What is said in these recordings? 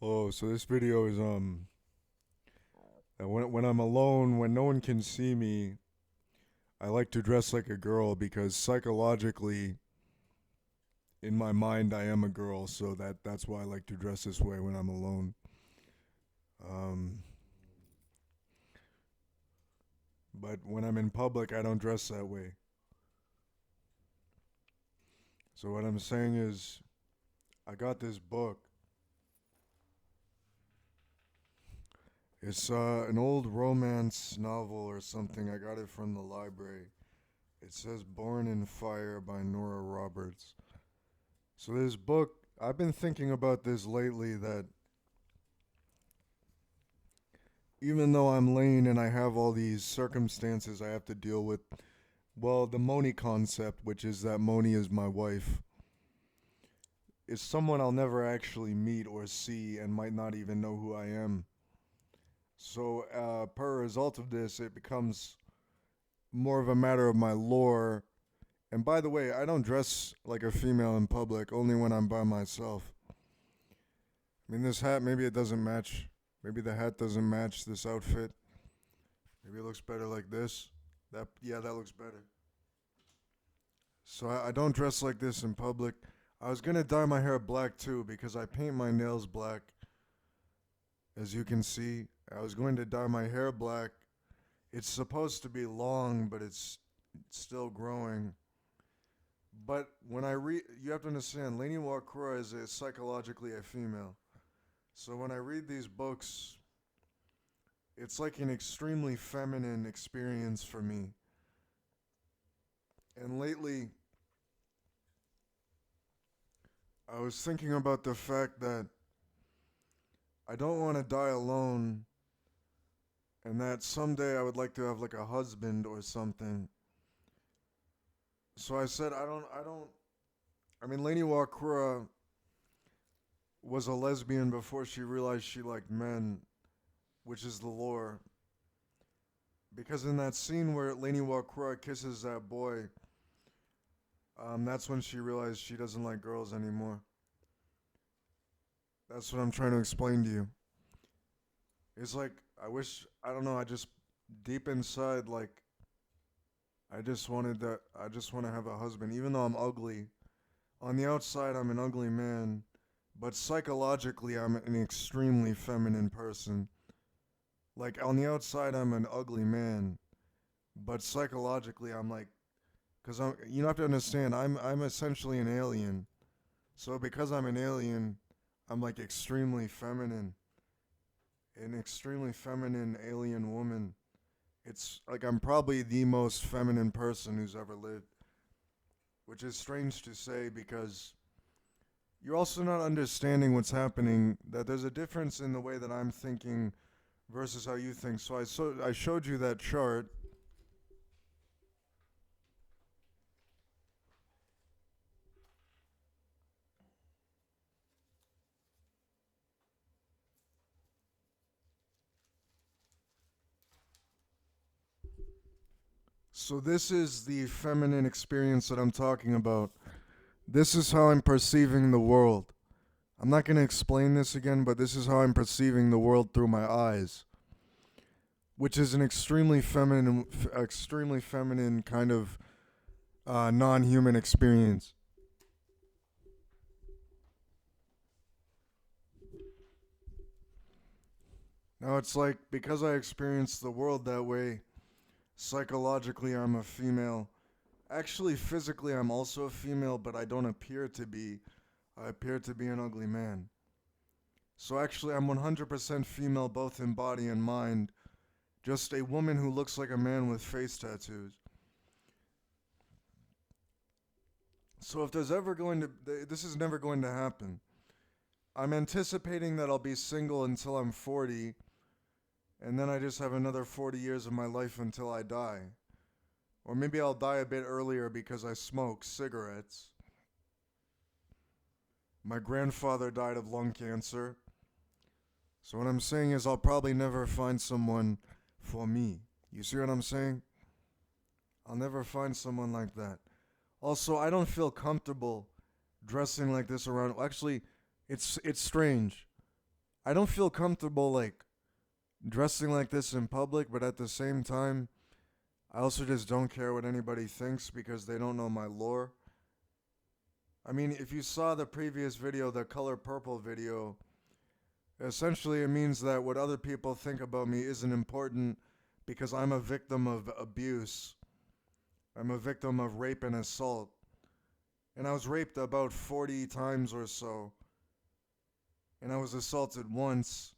Oh, so this video is that when I'm alone, when no one can see me, I like to dress like a girl because psychologically, in my mind, I am a girl. So that's why I like to dress this way when I'm alone. Um, but when I'm in public, I don't dress that way. So what I'm saying is, I got this book. It's an old romance novel or something. I got it from the library. It says "Born in Fire" by Nora Roberts. So this book, I've been thinking about this lately that even though I'm Lain and I have all these circumstances I have to deal with, well, the Moni concept, which is that Moni is my wife, is someone I'll never actually meet or see and might not even know who I am. So, per result of this, it becomes more of a matter of my lore. And by the way, I don't dress like a female in public, only when I'm by myself. I mean, this hat, maybe it doesn't match. Maybe the hat doesn't match this outfit. Maybe it looks better like this. Yeah, that looks better. So I don't dress like this in public. I was gonna dye my hair black too because I paint my nails black, as you can see. I was going to dye my hair black. It's supposed to be long, but it's still growing. But when I read, you have to understand, Lain Iwakura is psychologically a female. So when I read these books, it's like an extremely feminine experience for me. And lately, I was thinking about the fact that I don't want to die alone and that someday I would like to have like a husband or something. So I said, I mean, Lainey Wakura was a lesbian before she realized she liked men, which is the lore. Because in that scene where Lainey Wakura kisses that boy, that's when she realized she doesn't like girls anymore. That's what I'm trying to explain to you. It's like I don't know, I just deep inside like I just want to have a husband even though I'm ugly. On the outside I'm an ugly man, but psychologically I'm an extremely feminine person. Like on the outside I'm an ugly man, but psychologically I'm like cuz you have to understand I'm essentially an alien. So because I'm an alien, I'm like extremely feminine, an extremely feminine alien woman. It's like I'm probably the most feminine person who's ever lived, which is strange to say because you're also not understanding what's happening. That there's a difference in the way that I'm thinking versus how you think. So I showed you that chart. So this is the feminine experience that I'm talking about. This is how I'm perceiving the world. I'm not going to explain this again, but this is how I'm perceiving the world through my eyes, which is an extremely feminine kind of non-human experience. Now it's like because I experience the world that way, psychologically I'm a female. Actually, physically I'm also a female, but I don't appear to be. I appear to be an ugly man. So actually, I'm 100% female, both in body and mind. Just a woman who looks like a man with face tattoos. So if there's ever going to, this is never going to happen. I'm anticipating that I'll be single until I'm 40, and then I just have another 40 years of my life until I die. Or maybe I'll die a bit earlier because I smoke cigarettes. My grandfather died of lung cancer. So what I'm saying is I'll probably never find someone for me. You see what I'm saying? I'll never find someone like that. Also, I don't feel comfortable dressing like this around. Actually, it's strange. I don't feel comfortable like dressing like this in public, but at the same time, I also just don't care what anybody thinks because they don't know my lore. I mean, if you saw the previous video, the color purple video, essentially it means that what other people think about me isn't important because I'm a victim of abuse. I'm a victim of rape and assault. And I was raped about 40 times or so. And I was assaulted once.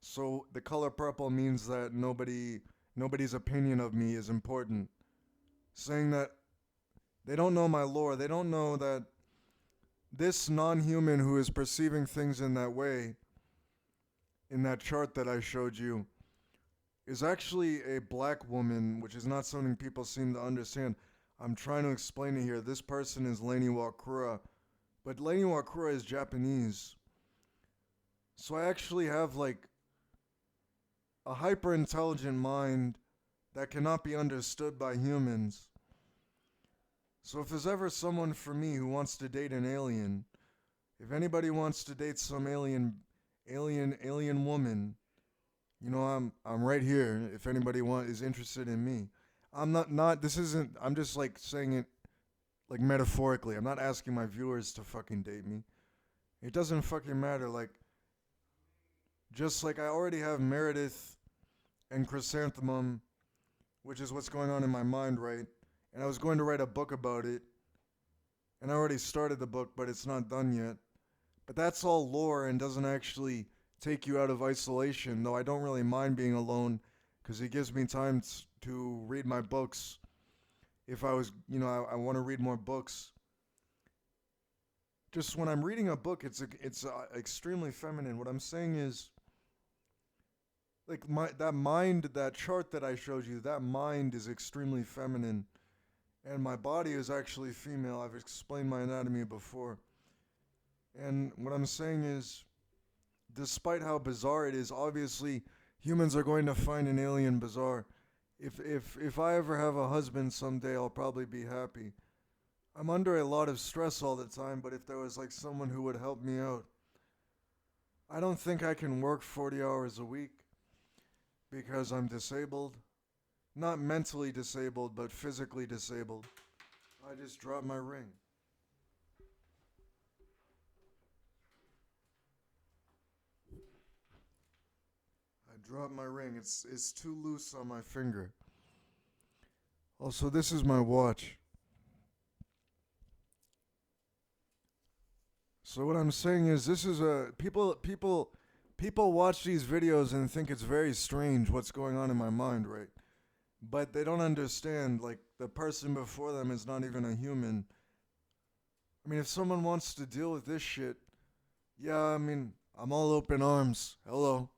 So the color purple means that nobody's opinion of me is important. Saying that they don't know my lore. They don't know that this non-human who is perceiving things in that way, in that chart that I showed you, is actually a black woman, which is not something people seem to understand. I'm trying to explain it here. This person is Lain Iwakura, but Lain Iwakura is Japanese. So I actually have like a hyper intelligent mind that cannot be understood by humans. So if there's ever someone for me who wants to date an alien, if anybody wants to date some alien woman, you know, I'm right here. If anybody is interested in me, I'm not. This isn't. I'm just like saying it, like metaphorically. I'm not asking my viewers to fucking date me. It doesn't fucking matter. Like, just like I already have Meredith and Chrysanthemum, which is what's going on in my mind, right? And I was going to write a book about it, and I already started the book, but it's not done yet. But that's all lore and doesn't actually take you out of isolation, though I don't really mind being alone because it gives me time to read my books. If I was, you know, I want to read more books. Just when I'm reading a book, it's extremely feminine. What I'm saying is, like that chart that I showed you, that mind is extremely feminine, and my body is actually female. I've explained my anatomy before. And what I'm saying is, despite how bizarre it is, obviously humans are going to find an alien bizarre. If I ever have a husband someday, I'll probably be happy. I'm under a lot of stress all the time, but if there was like someone who would help me out, I don't think I can work 40 hours a week because I'm disabled. Not mentally disabled, but physically disabled. I just dropped my ring. I dropped my ring. It's too loose on my finger. Also, this is my watch. So what I'm saying is, this is a people watch these videos and think it's very strange what's going on in my mind, right? But they don't understand, like, the person before them is not even a human. I mean, if someone wants to deal with this shit, yeah, I mean, I'm all open arms. Hello.